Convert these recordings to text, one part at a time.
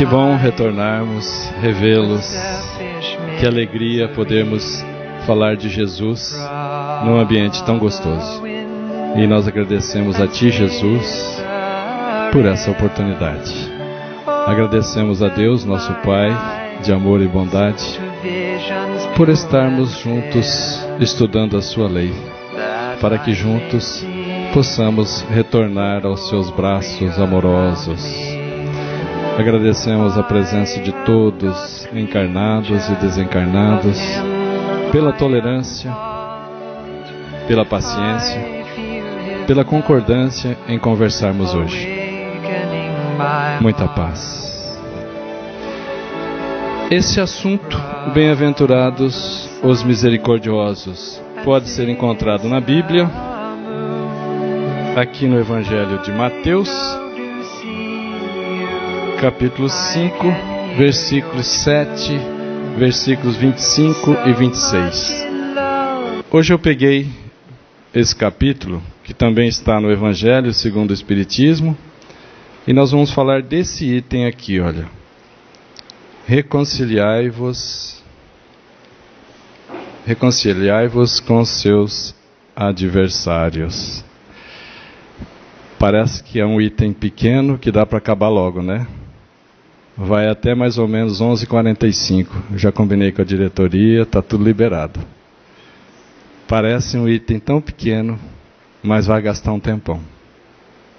Que bom retornarmos, revê-los. Que alegria podermos falar de Jesus num ambiente tão gostoso. E nós agradecemos a Ti, Jesus, por essa oportunidade. Agradecemos a Deus, nosso Pai, de amor e bondade, por estarmos juntos estudando a Sua lei, para que juntos possamos retornar aos Seus braços amorosos. Agradecemos a presença de todos, encarnados e desencarnados, pela tolerância, pela paciência, pela concordância em conversarmos hoje. Muita paz. Esse assunto, bem-aventurados os misericordiosos, pode ser encontrado na Bíblia, aqui no Evangelho de Mateus, capítulo 5, versículos 7, versículos 25 e 26. Hoje eu peguei esse capítulo, que também está no Evangelho segundo o Espiritismo, e nós vamos falar desse item aqui, olha. Reconciliai-vos com seus adversários. Parece que é um item pequeno que dá para acabar logo, né? Vai até mais ou menos 11h45. Já combinei com a diretoria, está tudo liberado. Parece um item tão pequeno, mas vai gastar um tempão.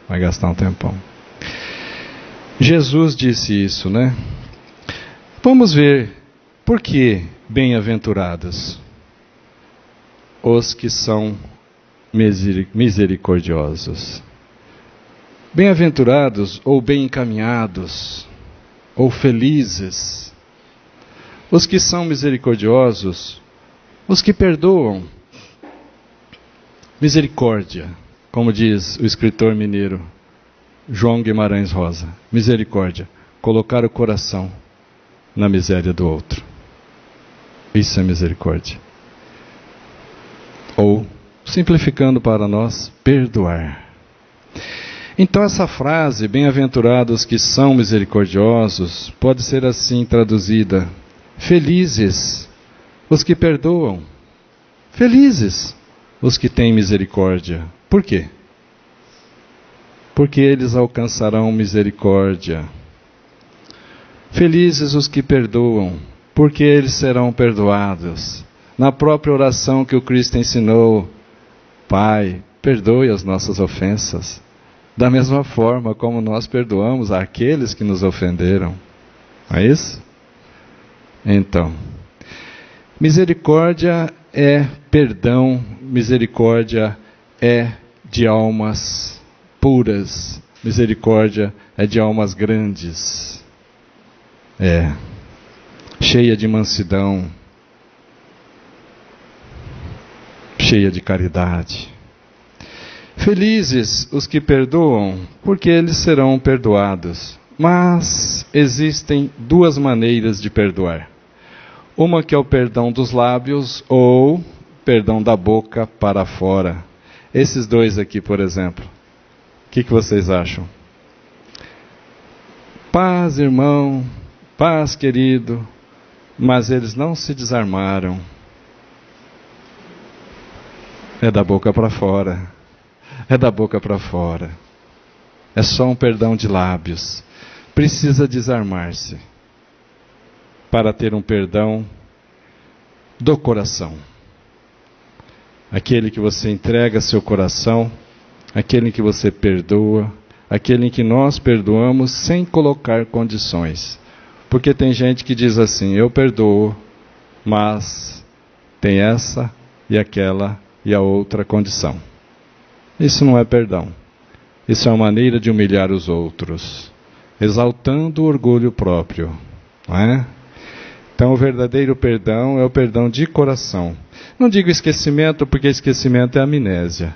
Vai gastar um tempão. Jesus disse isso, né? Vamos ver por que bem-aventurados os que são misericordiosos. Bem-aventurados ou bem encaminhados ou felizes, os que são misericordiosos, os que perdoam. Misericórdia, como diz o escritor mineiro João Guimarães Rosa, misericórdia, colocar o coração na miséria do outro. Isso é misericórdia. Ou, simplificando para nós, perdoar. Então essa frase, bem-aventurados que são misericordiosos, pode ser assim traduzida: felizes os que perdoam, felizes os que têm misericórdia. Por quê? Porque eles alcançarão misericórdia. Felizes os que perdoam, porque eles serão perdoados. Na própria oração que o Cristo ensinou: Pai, perdoe as nossas ofensas, da mesma forma como nós perdoamos àqueles que nos ofenderam. Não é isso? Então, misericórdia é perdão, misericórdia é de almas puras, misericórdia é de almas grandes, cheia de mansidão, cheia de caridade. Felizes os que perdoam, porque eles serão perdoados. Mas existem duas maneiras de perdoar. Uma que é o perdão dos lábios ou perdão da boca para fora. Esses dois aqui, por exemplo. O que vocês acham? Paz, irmão, paz, querido. Mas eles não se desarmaram. É da boca para fora. É da boca para fora. É só um perdão de lábios. Precisa desarmar-se para ter um perdão do coração. Aquele que você entrega seu coração, aquele em que você perdoa, aquele em que nós perdoamos sem colocar condições. Porque tem gente que diz assim: eu perdoo, mas tem essa e aquela e a outra condição. Isso não é perdão. Isso é uma maneira de humilhar os outros, exaltando o orgulho próprio. Não é? Então o verdadeiro perdão é o perdão de coração. Não digo esquecimento, porque esquecimento é amnésia.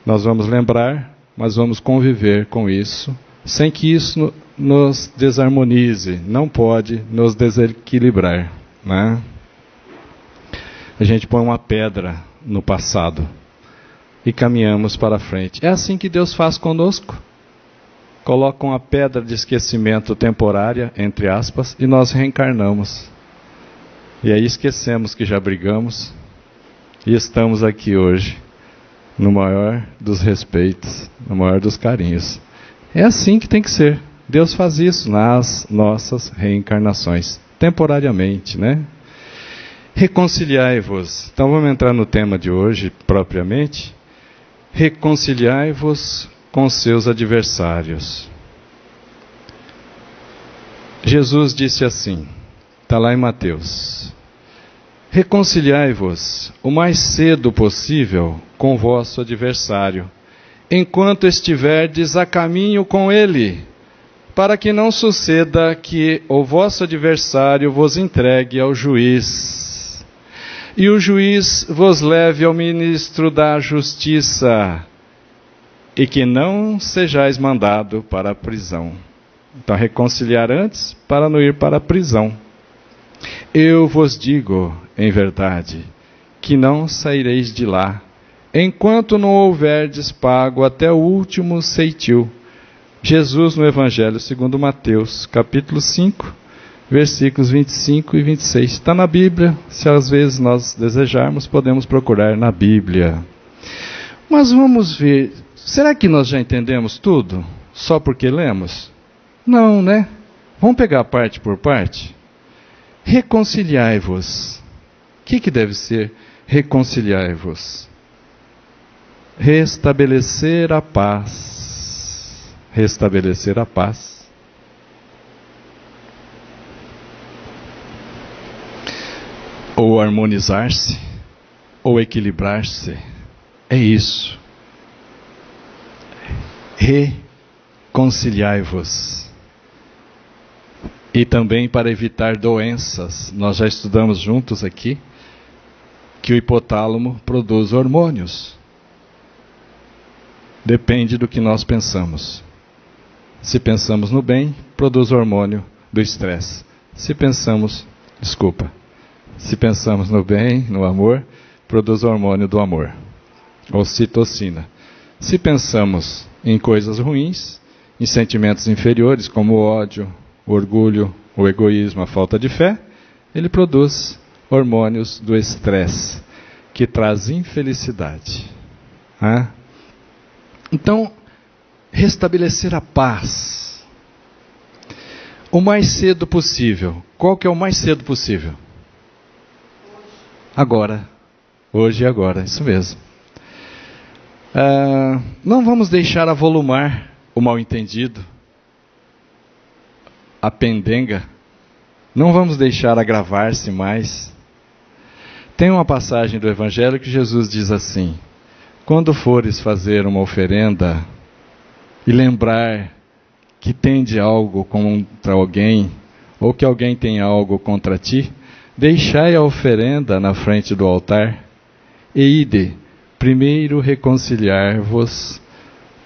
Nós vamos lembrar, mas vamos conviver com isso, sem que isso nos desarmonize. Não pode nos desequilibrar. Não é? A gente põe uma pedra no passado e caminhamos para frente. É assim que Deus faz conosco. colocam uma pedra de esquecimento temporária, entre aspas, e nós reencarnamos. E aí esquecemos que já brigamos e estamos aqui hoje, no maior dos respeitos, no maior dos carinhos. É assim que tem que ser. Deus faz isso nas nossas reencarnações, temporariamente, né? Reconciliai-vos. Então vamos entrar no tema de hoje, propriamente. Reconciliai-vos com seus adversários. Jesus disse assim, está lá em Mateus: reconciliai-vos o mais cedo possível com o vosso adversário, enquanto estiverdes a caminho com ele, para que não suceda que o vosso adversário vos entregue ao juiz, e o juiz vos leve ao ministro da justiça, e que não sejais mandado para a prisão. Então, reconciliar antes, para não ir para a prisão. Eu vos digo, em verdade, que não saireis de lá, enquanto não houverdes pago até o último ceitil. Jesus no Evangelho segundo Mateus, capítulo 5, versículos 25 e 26. Está na Bíblia, se às vezes nós desejarmos, podemos procurar na Bíblia. Mas vamos ver, será que nós já entendemos tudo? Só porque lemos? Não, né? Vamos pegar parte por parte? Reconciliai-vos. O que deve ser reconciliai-vos? Restabelecer a paz. Restabelecer a paz. Ou harmonizar-se, ou equilibrar-se. É isso. Reconciliai-vos. E também para evitar doenças. Nós já estudamos juntos aqui que o hipotálamo produz hormônios. Depende do que nós pensamos. Se pensamos no bem, produz hormônio do estresse. Se pensamos no bem, no amor, produz hormônio do amor, ocitocina. Se pensamos em coisas ruins, em sentimentos inferiores, como o ódio, o orgulho, o egoísmo, a falta de fé, ele produz hormônios do estresse, que traz infelicidade. Então, restabelecer a paz o mais cedo possível. Qual que é o mais cedo possível? Agora. Hoje e agora, isso mesmo. Não vamos deixar avolumar o mal-entendido, a pendenga. Não vamos deixar agravar-se mais. Tem uma passagem do Evangelho que Jesus diz assim: quando fores fazer uma oferenda e lembrar que tende algo contra alguém, ou que alguém tem algo contra ti, deixai a oferenda na frente do altar e ide primeiro reconciliar-vos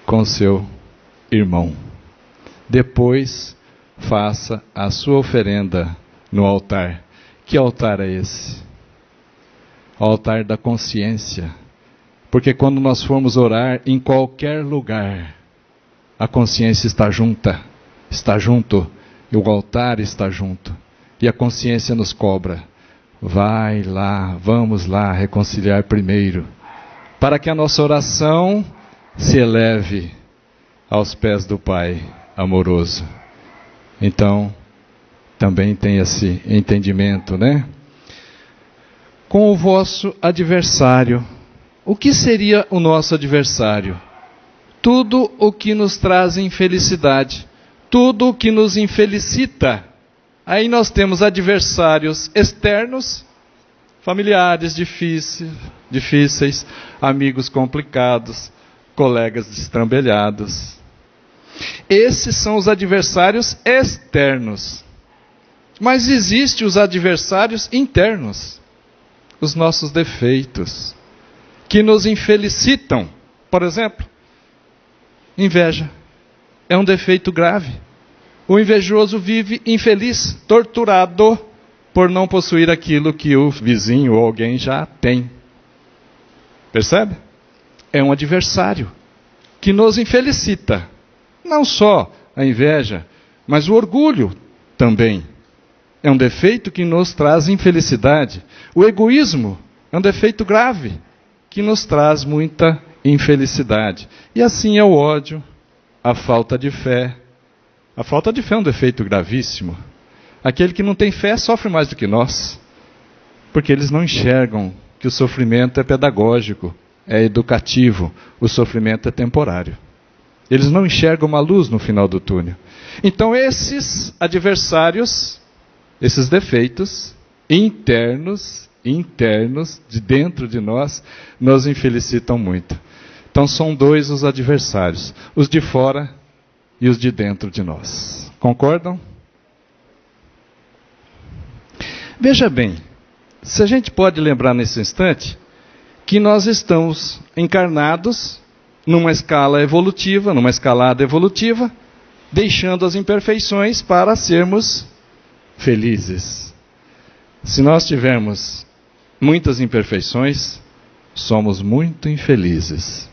com seu irmão. Depois faça a sua oferenda no altar. Que altar é esse? O altar da consciência. Porque quando nós formos orar em qualquer lugar, a consciência está junto, e o altar está junto. E a consciência nos cobra. Vai lá, vamos lá reconciliar primeiro, para que a nossa oração se eleve aos pés do Pai amoroso. Então, também tem esse entendimento, né? Com o vosso adversário. O que seria o nosso adversário? Tudo o que nos traz infelicidade, tudo o que nos infelicita. Aí nós temos adversários externos, familiares difíceis, amigos complicados, colegas destrambelhados. Esses são os adversários externos. Mas existem os adversários internos, os nossos defeitos, que nos infelicitam. Por exemplo, inveja é um defeito grave. O invejoso vive infeliz, torturado por não possuir aquilo que o vizinho ou alguém já tem. Percebe? É um adversário que nos infelicita. Não só a inveja, mas o orgulho também. É um defeito que nos traz infelicidade. O egoísmo é um defeito grave que nos traz muita infelicidade. E assim é o ódio, a falta de fé. A falta de fé é um defeito gravíssimo. Aquele que não tem fé sofre mais do que nós, porque eles não enxergam que o sofrimento é pedagógico, é educativo, o sofrimento é temporário. Eles não enxergam uma luz no final do túnel. Então esses adversários, esses defeitos internos de dentro de nós, nos infelicitam muito. Então são dois os adversários, os de fora e os de dentro de nós. Concordam? Veja bem, se a gente pode lembrar nesse instante que nós estamos encarnados numa escala evolutiva, numa escalada evolutiva, deixando as imperfeições para sermos felizes. Se nós tivermos muitas imperfeições, somos muito infelizes.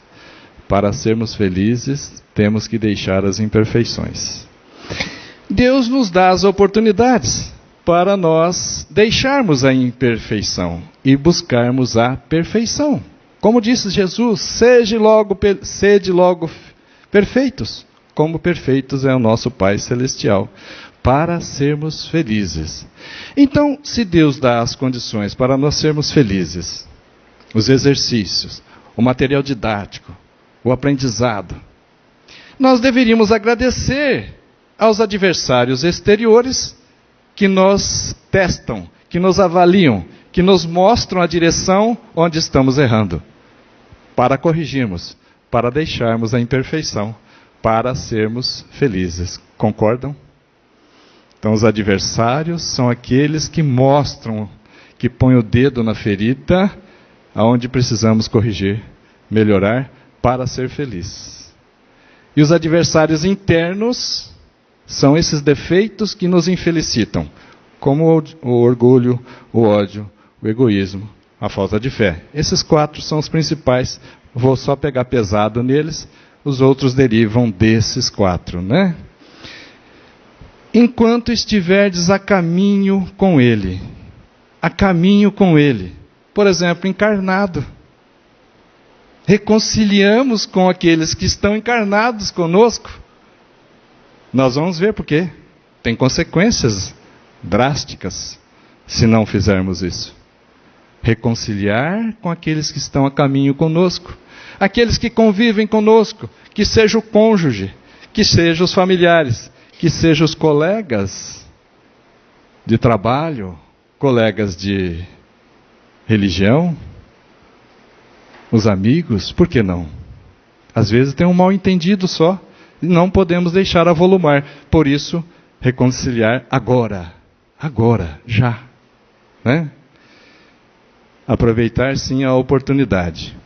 Para sermos felizes, temos que deixar as imperfeições. Deus nos dá as oportunidades para nós deixarmos a imperfeição e buscarmos a perfeição. Como disse Jesus, sede logo perfeitos, como perfeitos é o nosso Pai Celestial, para sermos felizes. Então, se Deus dá as condições para nós sermos felizes, os exercícios, o material didático, o aprendizado, nós deveríamos agradecer aos adversários exteriores que nos testam, que nos avaliam, que nos mostram a direção onde estamos errando, para corrigirmos, para deixarmos a imperfeição, para sermos felizes. Concordam? Então os adversários são aqueles que mostram, que põem o dedo na ferida, aonde precisamos corrigir, melhorar, para ser feliz. E os adversários internos são esses defeitos que nos infelicitam, como o orgulho, o ódio, o egoísmo, a falta de fé. Esses 4 são os principais. Vou só pegar pesado neles, os outros derivam desses 4, né? Enquanto estiverdes a caminho com Ele, por exemplo, encarnado, reconciliamos com aqueles que estão encarnados conosco, nós vamos ver por quê. Tem consequências drásticas se não fizermos isso. Reconciliar com aqueles que estão a caminho conosco, aqueles que convivem conosco, que seja o cônjuge, que seja os familiares, que seja os colegas de trabalho, colegas de religião, os amigos, por que não? Às vezes tem um mal entendido só, e não podemos deixar avolumar. Por isso, reconciliar agora, já, né? Aproveitar sim a oportunidade.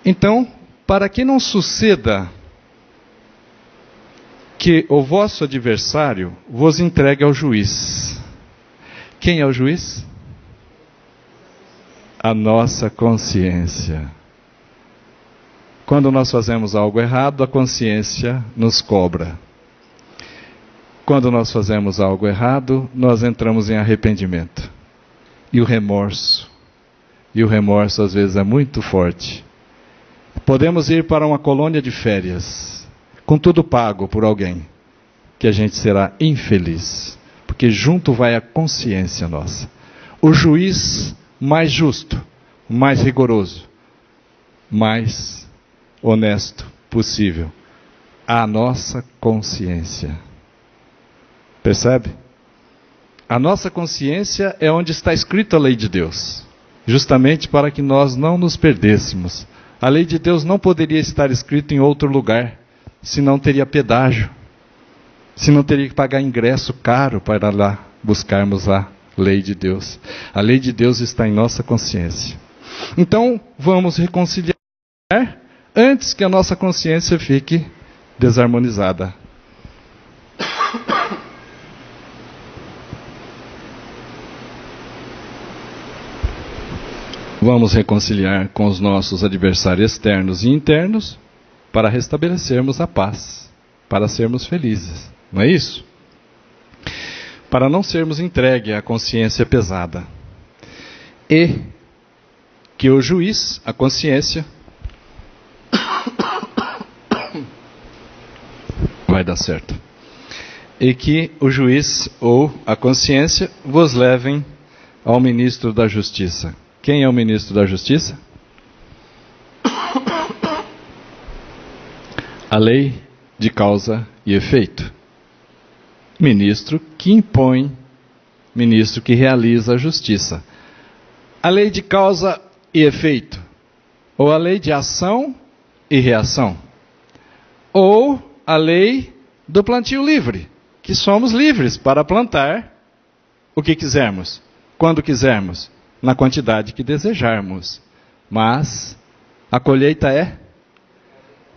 Então, para que não suceda que o vosso adversário vos entregue ao juiz. Quem é o juiz? A nossa consciência. Quando nós fazemos algo errado, a consciência nos cobra. Quando nós fazemos algo errado, nós entramos em arrependimento. E o remorso às vezes é muito forte. Podemos ir para uma colônia de férias, com tudo pago por alguém, que a gente será infeliz, porque junto vai a consciência nossa. O juiz mais justo, mais rigoroso, mais honesto possível, a nossa consciência. Percebe? A nossa consciência é onde está escrita a lei de Deus, justamente para que nós não nos perdêssemos. A lei de Deus não poderia estar escrita em outro lugar, senão teria pedágio, senão teria que pagar ingresso caro para lá buscarmos a lei de Deus. A lei de Deus está em nossa consciência. Então, vamos reconciliar antes que a nossa consciência fique desarmonizada. Vamos reconciliar com os nossos adversários externos e internos para restabelecermos a paz. para sermos felizes, não é isso? Para não sermos entregues à consciência pesada. E que o juiz, a consciência, vai dar certo. E que o juiz ou a consciência vos levem ao ministro da Justiça. Quem é o ministro da Justiça? A lei de causa e efeito. Ministro que impõe, ministro que realiza a justiça. A lei de causa e efeito, ou a lei de ação e reação, ou a lei do plantio livre, que somos livres para plantar o que quisermos, quando quisermos, na quantidade que desejarmos, mas a colheita é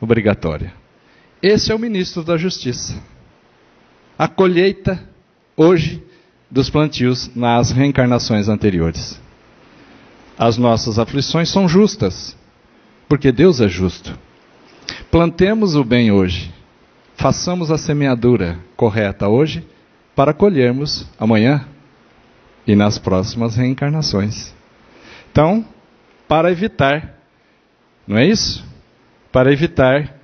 obrigatória. Esse é o ministro da Justiça. A colheita, hoje, dos plantios nas reencarnações anteriores. As nossas aflições são justas, porque Deus é justo. Plantemos o bem hoje. Façamos a semeadura correta hoje, para colhermos amanhã e nas próximas reencarnações. Então, para evitar, não é isso? Para evitar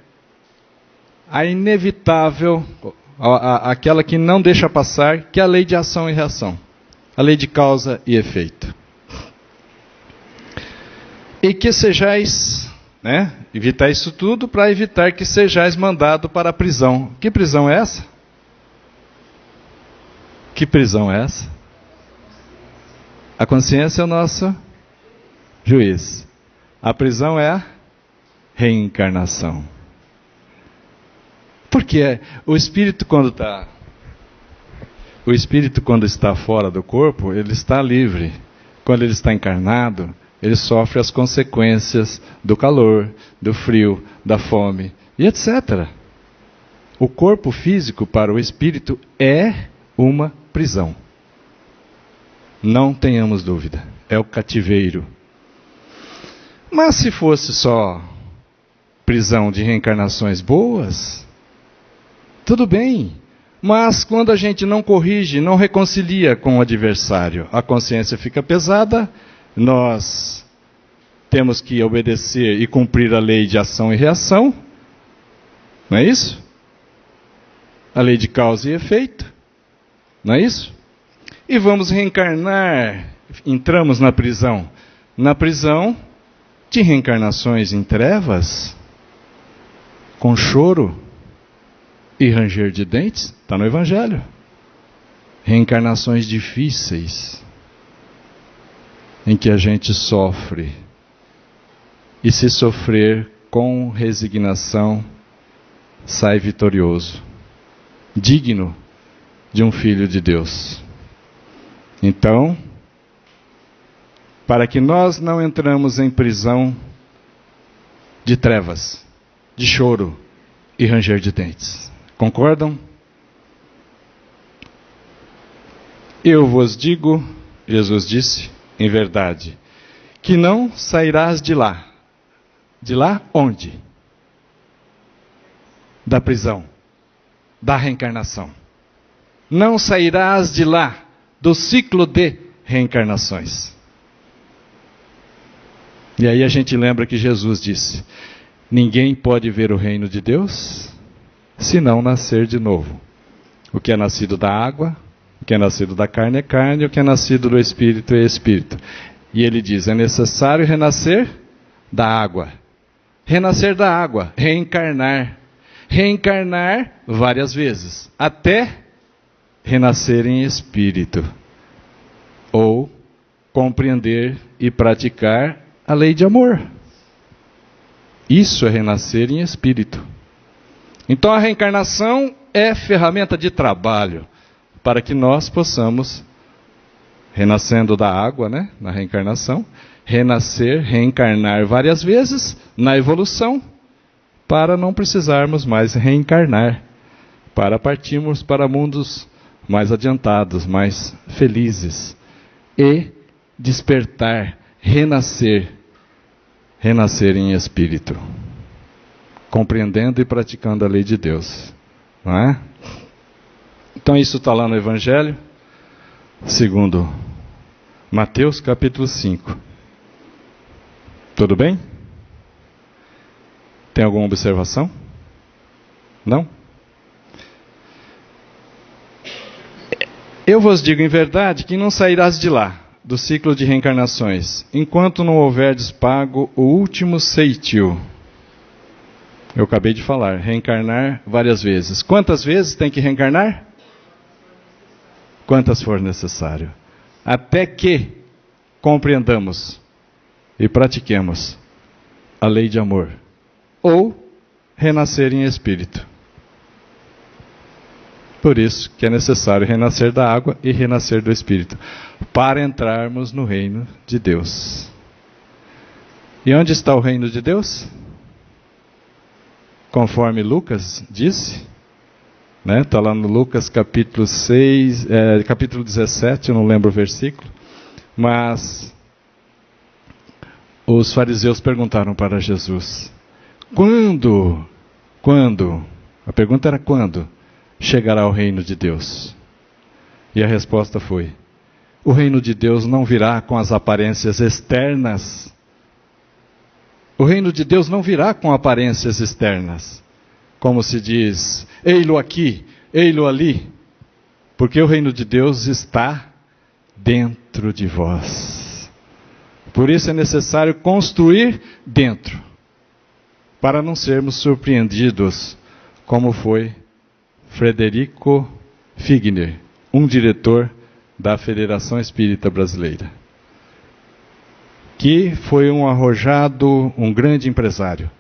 a inevitável, aquela que não deixa passar, que é a lei de ação e reação, a lei de causa e efeito. E que sejais, evitar isso tudo para evitar que sejais mandado para a prisão. Que prisão é essa? Que prisão é essa? A consciência é o nosso juiz. A prisão é a reencarnação. Porque o espírito quando está fora do corpo, ele está livre. Quando ele está encarnado, ele sofre as consequências do calor, do frio, da fome e etc. O corpo físico para o espírito é uma prisão. Não tenhamos dúvida, é o cativeiro. Mas se fosse só prisão de reencarnações boas, tudo bem, mas quando a gente não corrige, não reconcilia com o adversário, a consciência fica pesada, nós temos que obedecer e cumprir a lei de ação e reação, não é isso? A lei de causa e efeito, não é isso? E vamos reencarnar, entramos na prisão de reencarnações em trevas, com choro, e ranger de dentes, está no Evangelho. Reencarnações difíceis, em que a gente sofre, e se sofrer com resignação, sai vitorioso, digno de um filho de Deus. Então, para que nós não entramos em prisão de trevas, de choro e ranger de dentes. Concordam? Eu vos digo, Jesus disse, em verdade, que não sairás de lá. De lá onde? Da prisão, da reencarnação. Não sairás de lá, do ciclo de reencarnações. E aí a gente lembra que Jesus disse, ninguém pode ver o reino de Deus se não nascer de novo. O que é nascido da água, o que é nascido da carne é carne, o que é nascido do Espírito é Espírito. E ele diz, é necessário renascer da água. Renascer da água, reencarnar. Reencarnar várias vezes, até renascer em Espírito. Ou compreender e praticar a lei de amor. Isso é renascer em Espírito. Então a reencarnação é ferramenta de trabalho para que nós possamos, renascendo da água, na reencarnação, renascer, reencarnar várias vezes na evolução, para não precisarmos mais reencarnar, para partirmos para mundos mais adiantados, mais felizes, e despertar, renascer em espírito, compreendendo e praticando a lei de Deus. Não é? Então isso está lá no Evangelho, segundo Mateus capítulo 5. Tudo bem? Tem alguma observação? Não? Eu vos digo em verdade que não sairás de lá, do ciclo de reencarnações, enquanto não houverdes pago o último ceitil. Eu acabei de falar, reencarnar várias vezes. Quantas vezes tem que reencarnar? Quantas for necessário. Até que compreendamos e pratiquemos a lei de amor. Ou renascer em espírito. Por isso que é necessário renascer da água e renascer do espírito, para entrarmos no reino de Deus. E onde está o reino de Deus? Conforme Lucas disse, né? Está lá no Lucas capítulo 6, capítulo 17, eu não lembro o versículo, mas os fariseus perguntaram para Jesus, quando? A pergunta era quando chegará o reino de Deus? E a resposta foi, o reino de Deus não virá com as aparências externas. O reino de Deus não virá com aparências externas, como se diz, ei-lo aqui, ei-lo ali, porque o reino de Deus está dentro de vós. Por isso é necessário construir dentro, para não sermos surpreendidos, como foi Frederico Figner, um diretor da Federação Espírita Brasileira, que foi um arrojado, um grande empresário,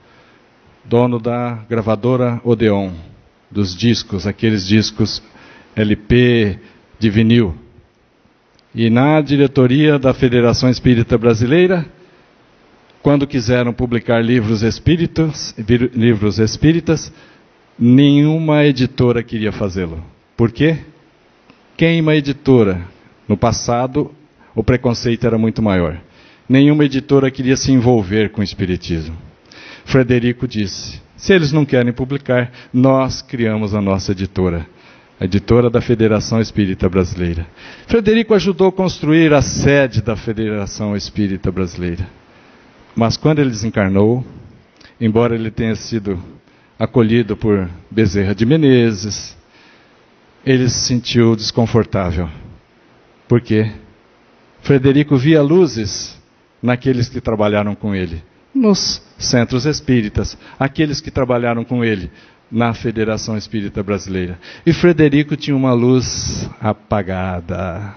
dono da gravadora Odeon, dos discos, aqueles discos LP de vinil. E na diretoria da Federação Espírita Brasileira, quando quiseram publicar livros espíritas, nenhuma editora queria fazê-lo. Por quê? Queima editora. No passado, o preconceito era muito maior. Nenhuma editora queria se envolver com o espiritismo. Frederico disse, se eles não querem publicar, nós criamos a nossa editora. A editora da Federação Espírita Brasileira. Frederico ajudou a construir a sede da Federação Espírita Brasileira. Mas quando ele desencarnou, embora ele tenha sido acolhido por Bezerra de Menezes, ele se sentiu desconfortável. Por quê? Frederico via luzes naqueles que trabalharam com ele, nos centros espíritas, aqueles que trabalharam com ele na Federação Espírita Brasileira. E Frederico tinha uma luz apagada.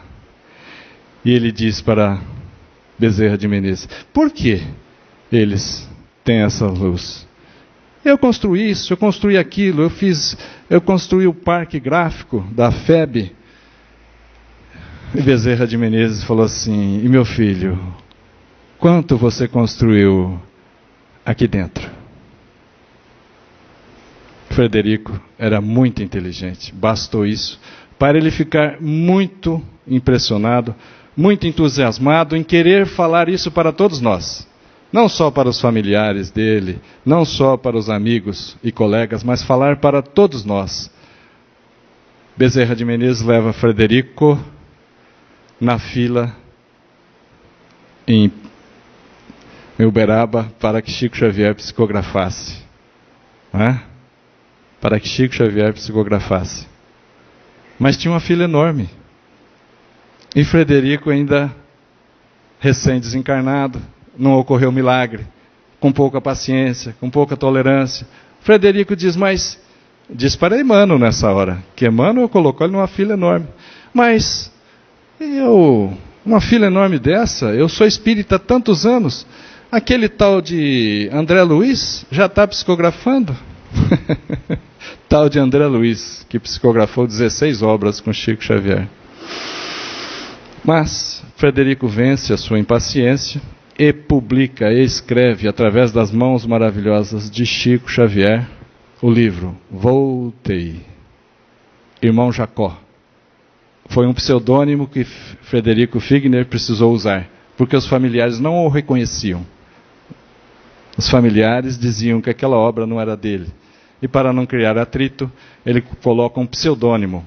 E ele disse para Bezerra de Menezes, por que eles têm essa luz? Eu construí isso, eu construí aquilo, eu construí o parque gráfico da FEB. E Bezerra de Menezes falou assim, e meu filho, quanto você construiu aqui dentro? Frederico era muito inteligente, bastou isso para ele ficar muito impressionado, muito entusiasmado em querer falar isso para todos nós. Não só para os familiares dele, não só para os amigos e colegas, mas falar para todos nós. Bezerra de Menezes leva Frederico na fila em Uberaba para que Chico Xavier psicografasse. Para que Chico Xavier psicografasse. Mas tinha uma fila enorme. E Frederico ainda recém-desencarnado, não ocorreu milagre, com pouca paciência, com pouca tolerância. Frederico diz para Emmanuel nessa hora, que Emmanuel colocou ele numa fila enorme. Mas uma fila enorme dessa, eu sou espírita há tantos anos, aquele tal de André Luiz já está psicografando. Tal de André Luiz, que psicografou 16 obras com Chico Xavier. Mas Frederico vence a sua impaciência e publica e escreve, através das mãos maravilhosas de Chico Xavier, o livro Voltei. Irmão Jacó. Foi um pseudônimo que Frederico Figner precisou usar, porque os familiares não o reconheciam. Os familiares diziam que aquela obra não era dele. e para não criar atrito, ele coloca um pseudônimo.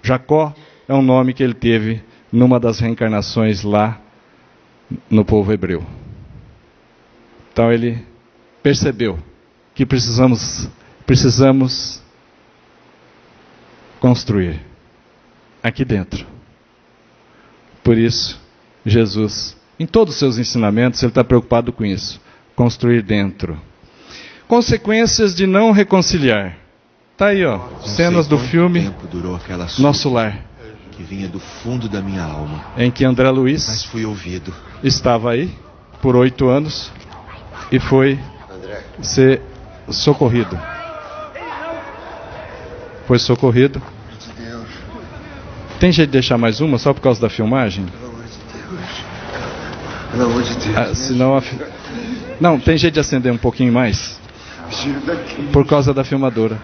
Jacó é um nome que ele teve numa das reencarnações lá no povo hebreu. Então ele percebeu que precisamos construir aqui dentro. Por isso, Jesus, em todos os seus ensinamentos, ele está preocupado com isso. Construir dentro. Consequências de não reconciliar. Está aí, ó, cenas do filme Nosso Lar. Que vinha do fundo da minha alma. Em que André Luiz Mas fui ouvido. Estava aí por 8 anos e foi ser socorrido. Foi socorrido. Tem jeito de deixar mais uma só por causa da filmagem? Pelo amor de Deus. Senão não, tem jeito de acender um pouquinho mais? Por causa da filmadora.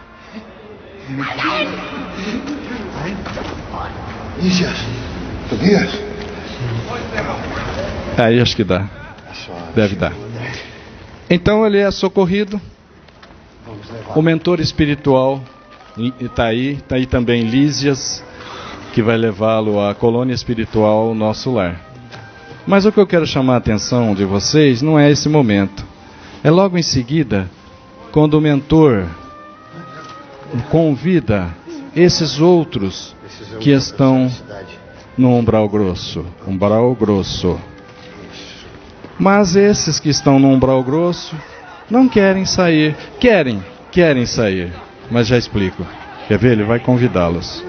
Tobias? Aí acho que dá. Deve dar. Então ele é socorrido. O mentor espiritual está aí também Lísias, que vai levá-lo à colônia espiritual Nosso Lar. Mas o que eu quero chamar a atenção de vocês não é esse momento. É logo em seguida, quando o mentor convida esses outros que estão no umbral grosso. Umbral grosso. Mas esses que estão no umbral grosso não querem sair. Querem sair. Mas já explico. Quer ver? Ele vai convidá-los.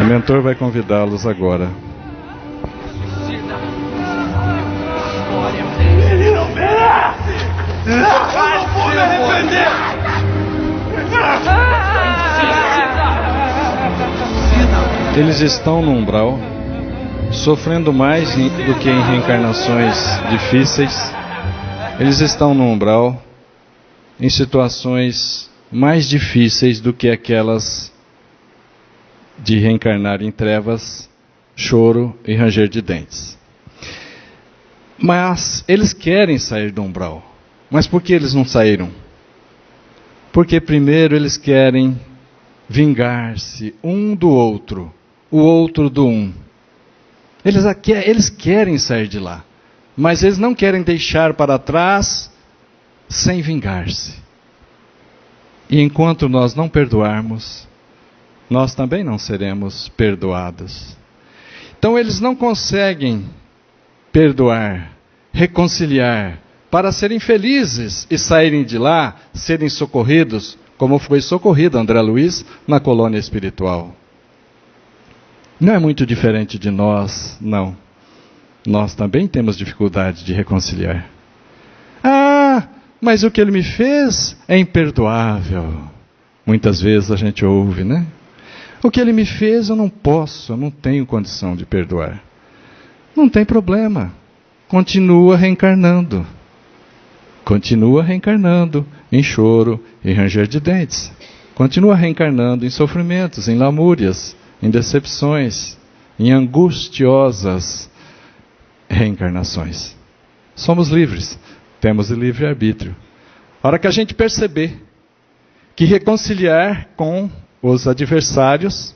O mentor vai convidá-los agora. Ele não merece! Eu não vou me arrepender! Eles estão no umbral, sofrendo mais do que em reencarnações difíceis. Eles estão no umbral em situações mais difíceis do que aquelas de reencarnar em trevas, choro e ranger de dentes. Mas eles querem sair do umbral. Mas por que eles não saíram? Porque primeiro eles querem vingar-se um do outro, o outro do um. Eles querem sair de lá, mas eles não querem deixar para trás sem vingar-se. E enquanto nós não perdoarmos, nós também não seremos perdoados. Então eles não conseguem perdoar, reconciliar, para serem felizes e saírem de lá, serem socorridos, como foi socorrido André Luiz na colônia espiritual. Não é muito diferente de nós, não. Nós também temos dificuldade de reconciliar. Ah, mas o que ele me fez é imperdoável. Muitas vezes a gente ouve, né? O que ele me fez eu não posso, eu não tenho condição de perdoar. Não tem problema. Continua reencarnando. Continua reencarnando em choro e ranger de dentes. Continua reencarnando em sofrimentos, em lamúrias, em decepções, em angustiosas reencarnações. Somos livres, temos o livre-arbítrio. A hora que a gente perceber que reconciliar com os adversários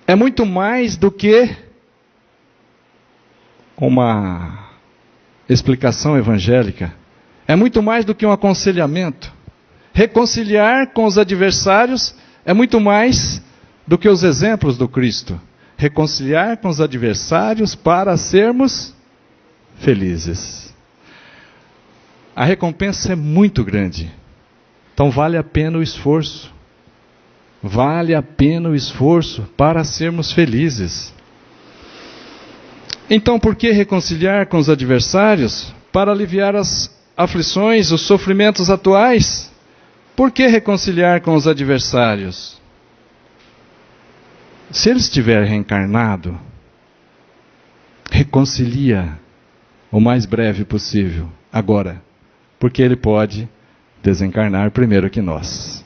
é muito mais do que uma explicação evangélica, é muito mais do que um aconselhamento. Reconciliar com os adversários é muito mais do que os exemplos do Cristo. Reconciliar com os adversários para sermos felizes. A recompensa é muito grande. Então vale a pena o esforço. Vale a pena o esforço para sermos felizes. Então por que reconciliar com os adversários? Para aliviar as aflições, os sofrimentos atuais. Por que reconciliar com os adversários? Se ele estiver reencarnado, reconcilia o mais breve possível, agora, porque ele pode desencarnar primeiro que nós.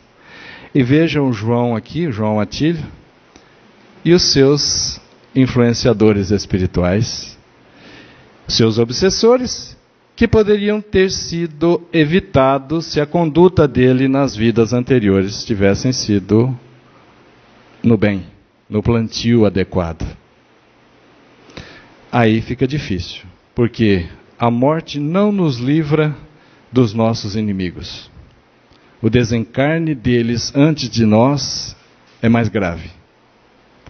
E vejam o João aqui, o João Atílio, e os seus influenciadores espirituais, seus obsessores que poderiam ter sido evitados se a conduta dele nas vidas anteriores tivessem sido no bem, no plantio adequado. Aí fica difícil, porque a morte não nos livra dos nossos inimigos. O desencarne deles antes de nós é mais grave,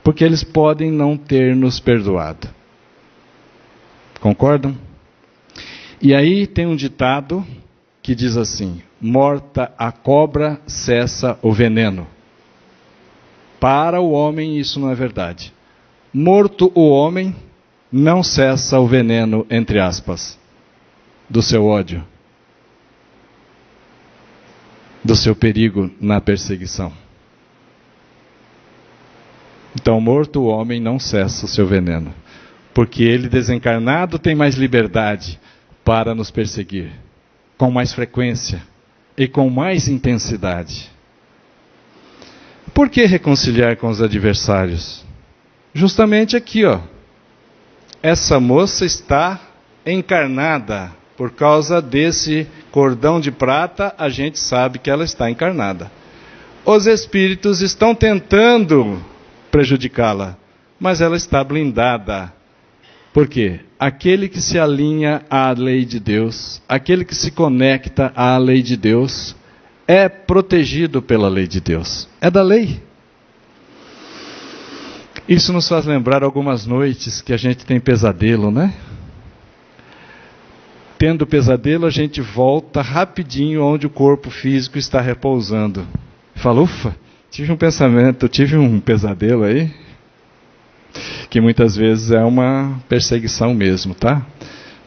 porque eles podem não ter nos perdoado. Concordam? E aí tem um ditado que diz assim: morta a cobra, cessa o veneno. Para o homem isso não é verdade. Morto o homem, não cessa o veneno, entre aspas, do seu ódio, do seu perigo na perseguição. Então, morto o homem, não cessa o seu veneno, porque ele desencarnado tem mais liberdade para nos perseguir, com mais frequência e com mais intensidade. Por que reconciliar com os adversários? Justamente aqui, ó. Essa moça está encarnada. Por causa desse cordão de prata, a gente sabe que ela está encarnada. Os espíritos estão tentando prejudicá-la, mas ela está blindada. Por quê? Aquele que se alinha à lei de Deus, aquele que se conecta à lei de Deus, é protegido pela lei de Deus. É da lei. Isso nos faz lembrar algumas noites que a gente tem pesadelo, né? Tendo pesadelo, a gente volta rapidinho onde o corpo físico está repousando. Fala, ufa, tive um pesadelo aí, que muitas vezes é uma perseguição mesmo, tá?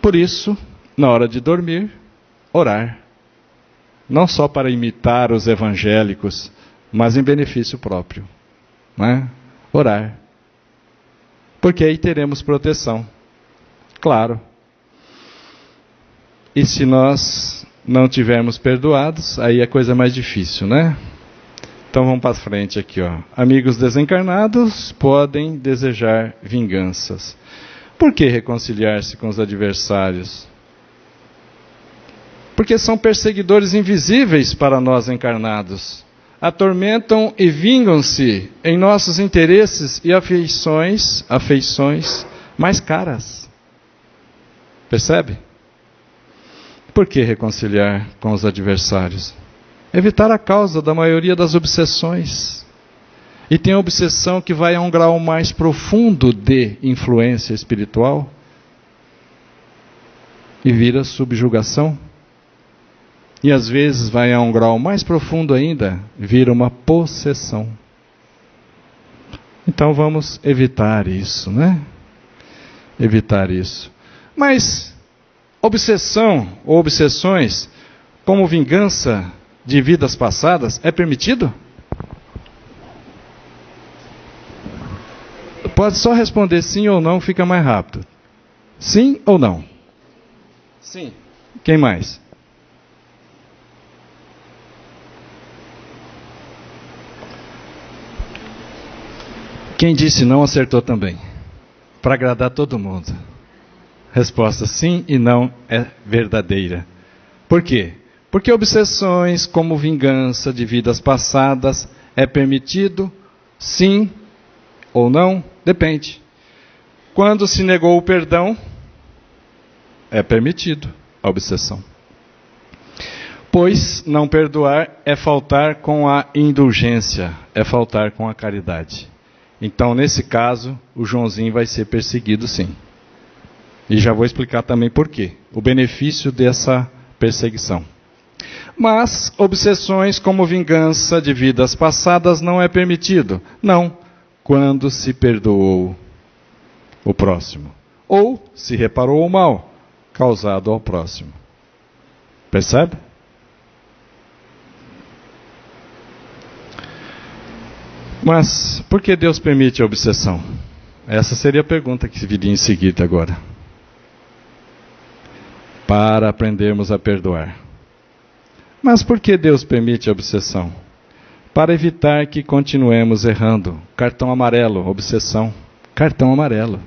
Por isso, na hora de dormir, orar. Não só para imitar os evangélicos, mas em benefício próprio, né? Orar. Porque aí teremos proteção. Claro. E se nós não tivermos perdoados, aí é coisa mais difícil, né? Então vamos para frente aqui, ó. Amigos desencarnados podem desejar vinganças. Por que reconciliar-se com os adversários? Porque são perseguidores invisíveis para nós encarnados. Atormentam e vingam-se em nossos interesses e afeições mais caras. Percebe? Por que reconciliar com os adversários? Evitar a causa da maioria das obsessões. E tem a obsessão que vai a um grau mais profundo de influência espiritual e vira subjugação. E às vezes vai a um grau mais profundo ainda, vira uma possessão. Então vamos evitar isso, né? Evitar isso. Mas obsessão ou obsessões como vingança de vidas passadas é permitido? Pode só responder sim ou não, fica mais rápido. Sim ou não? Sim. Quem mais? Quem disse não acertou também. Para agradar todo mundo. Resposta sim e não é verdadeira. Por quê? Porque obsessões como vingança de vidas passadas é permitido? Sim ou não? Depende. Quando se negou o perdão, é permitido a obsessão. Pois não perdoar é faltar com a indulgência, é faltar com a caridade. Então, nesse caso, o Joãozinho vai ser perseguido sim. E já vou explicar também por quê. O benefício dessa perseguição. Mas, obsessões como vingança de vidas passadas não é permitido. Não, quando se perdoou o próximo. Ou se reparou o mal causado ao próximo. Percebe? Mas, por que Deus permite a obsessão? Essa seria a pergunta que viria em seguida agora. Para aprendermos a perdoar. Mas por que Deus permite a obsessão? Para evitar que continuemos errando. Cartão amarelo, obsessão. Cartão amarelo.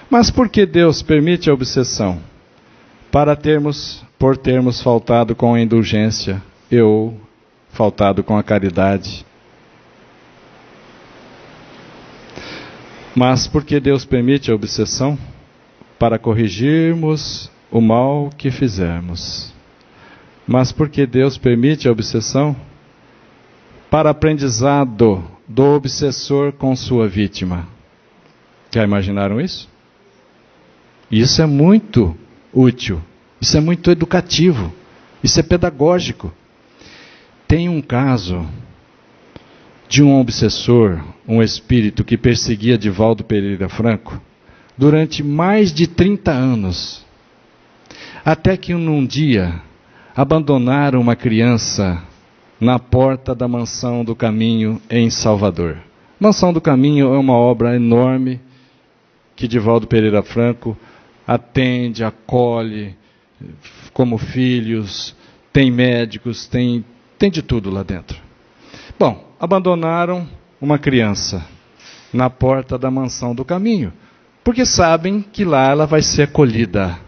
Mas por que Deus permite a obsessão? por termos faltado com a indulgência, eu faltado com a caridade. Mas porque Deus permite a obsessão? Para corrigirmos o mal que fizermos. Mas porque Deus permite a obsessão? Para aprendizado do obsessor com sua vítima. Já imaginaram isso? Isso é muito útil, isso é muito educativo, isso é pedagógico. Tem um caso de um obsessor, um espírito que perseguia Divaldo Pereira Franco durante mais de 30 anos. Até que num dia abandonaram uma criança na porta da Mansão do Caminho em Salvador. Mansão do Caminho é uma obra enorme que Divaldo Pereira Franco atende, acolhe como filhos, tem médicos, tem de tudo lá dentro. Bom, abandonaram uma criança na porta da Mansão do Caminho, porque sabem que lá ela vai ser acolhida.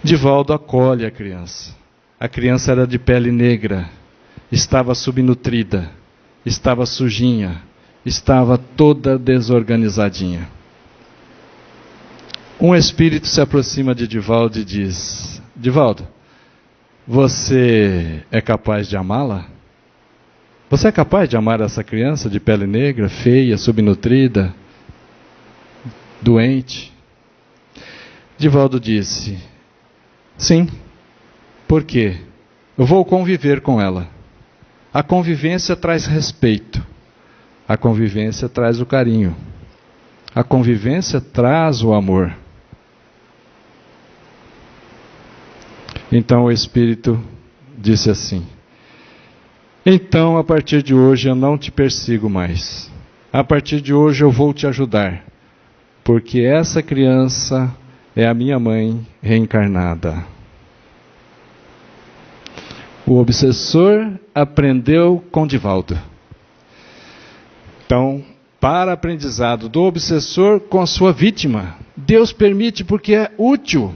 Divaldo acolhe a criança. A criança era de pele negra, estava subnutrida, estava sujinha, estava toda desorganizadinha. Um espírito se aproxima de Divaldo e diz: Divaldo, você é capaz de amá-la? Você é capaz de amar essa criança de pele negra, feia, subnutrida, doente? Divaldo disse: sim. Por quê? Eu vou conviver com ela. A convivência traz respeito. A convivência traz o carinho. A convivência traz o amor. Então o Espírito disse assim: então, a partir de hoje eu não te persigo mais. A partir de hoje eu vou te ajudar. Porque essa criança é a minha mãe reencarnada. O obsessor aprendeu com Divaldo. Então, para aprendizado do obsessor com a sua vítima, Deus permite porque é útil.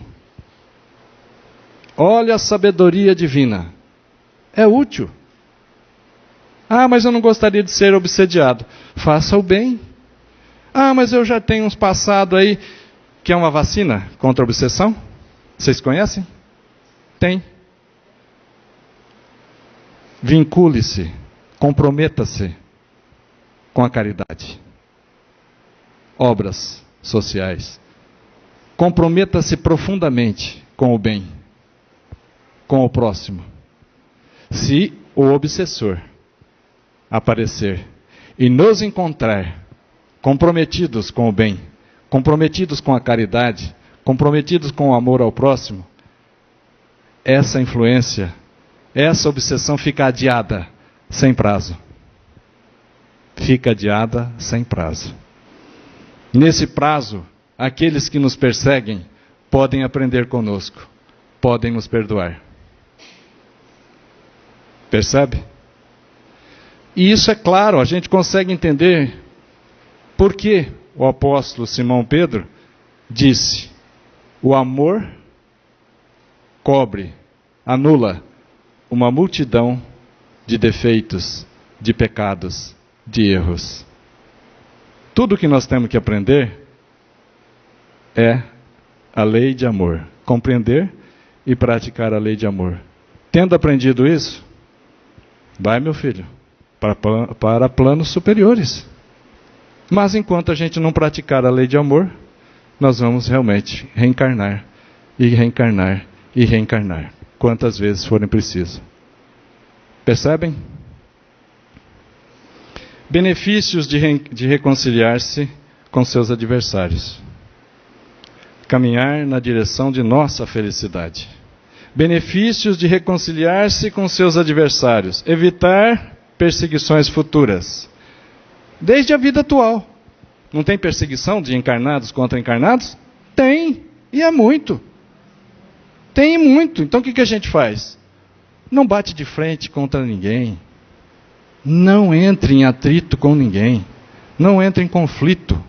Olha a sabedoria divina. É útil. Ah, mas eu não gostaria de ser obsediado. Faça o bem. Ah, mas eu já tenho uns passados aí. Que é uma vacina contra a obsessão? Vocês conhecem? Tem. Vincule-se, comprometa-se com a caridade. Obras sociais. Comprometa-se profundamente com o bem, com o próximo. Se o obsessor aparecer e nos encontrar comprometidos com o bem, comprometidos com a caridade, comprometidos com o amor ao próximo, essa influência, essa obsessão fica adiada, sem prazo. Fica adiada, sem prazo. Nesse prazo, aqueles que nos perseguem podem aprender conosco, podem nos perdoar. Percebe? E isso é claro, a gente consegue entender por que o apóstolo Simão Pedro disse: o amor cobre, anula uma multidão de defeitos, de pecados, de erros. Tudo que nós temos que aprender é a lei de amor. Compreender e praticar a lei de amor. Tendo aprendido isso, vai, meu filho, para planos superiores. Mas enquanto a gente não praticar a lei de amor, nós vamos realmente reencarnar, e reencarnar, e reencarnar, quantas vezes forem preciso. Percebem? Benefícios de reconciliar-se com seus adversários. Caminhar na direção de nossa felicidade. Benefícios de reconciliar-se com seus adversários. Evitar perseguições futuras. Desde a vida atual. Não tem perseguição de encarnados contra encarnados? Tem, e é muito. Tem muito. Então o que a gente faz? Não bate de frente contra ninguém. Não entre em atrito com ninguém. Não entre em conflito.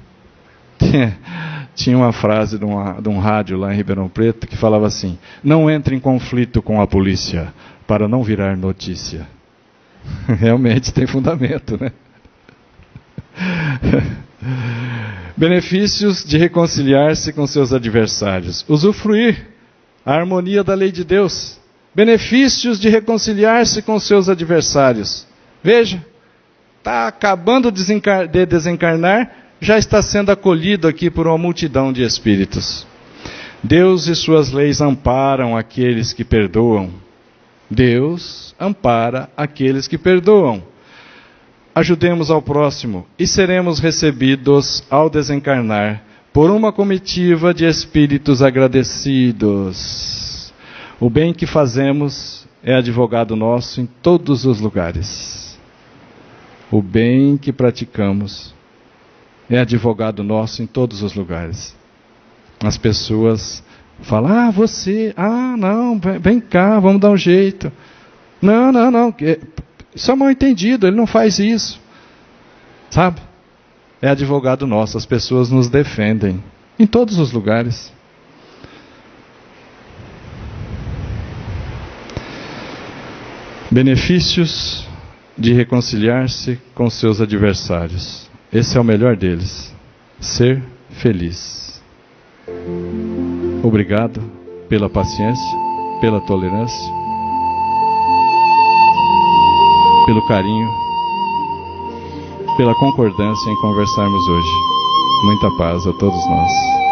Tinha uma frase de um rádio lá em Ribeirão Preto que falava assim: não entre em conflito com a polícia para não virar notícia. Realmente tem fundamento, né? Benefícios de reconciliar-se com seus adversários. Usufruir a harmonia da lei de Deus. Benefícios de reconciliar-se com seus adversários. Veja, está acabando de desencarnar, já está sendo acolhido aqui por uma multidão de espíritos. Deus e suas leis amparam aqueles que perdoam. Deus ampara aqueles que perdoam. Ajudemos ao próximo e seremos recebidos ao desencarnar por uma comitiva de espíritos agradecidos. O bem que fazemos é advogado nosso em todos os lugares. O bem que praticamos é advogado nosso em todos os lugares. As pessoas falam: você, não, vem cá, vamos dar um jeito. Não, isso é mal entendido, ele não faz isso. Sabe? É advogado nosso, as pessoas nos defendem em todos os lugares. Benefícios de reconciliar-se com seus adversários. Esse é o melhor deles. Ser feliz. Obrigado pela paciência, pela tolerância, pelo carinho, pela concordância em conversarmos hoje. Muita paz a todos nós.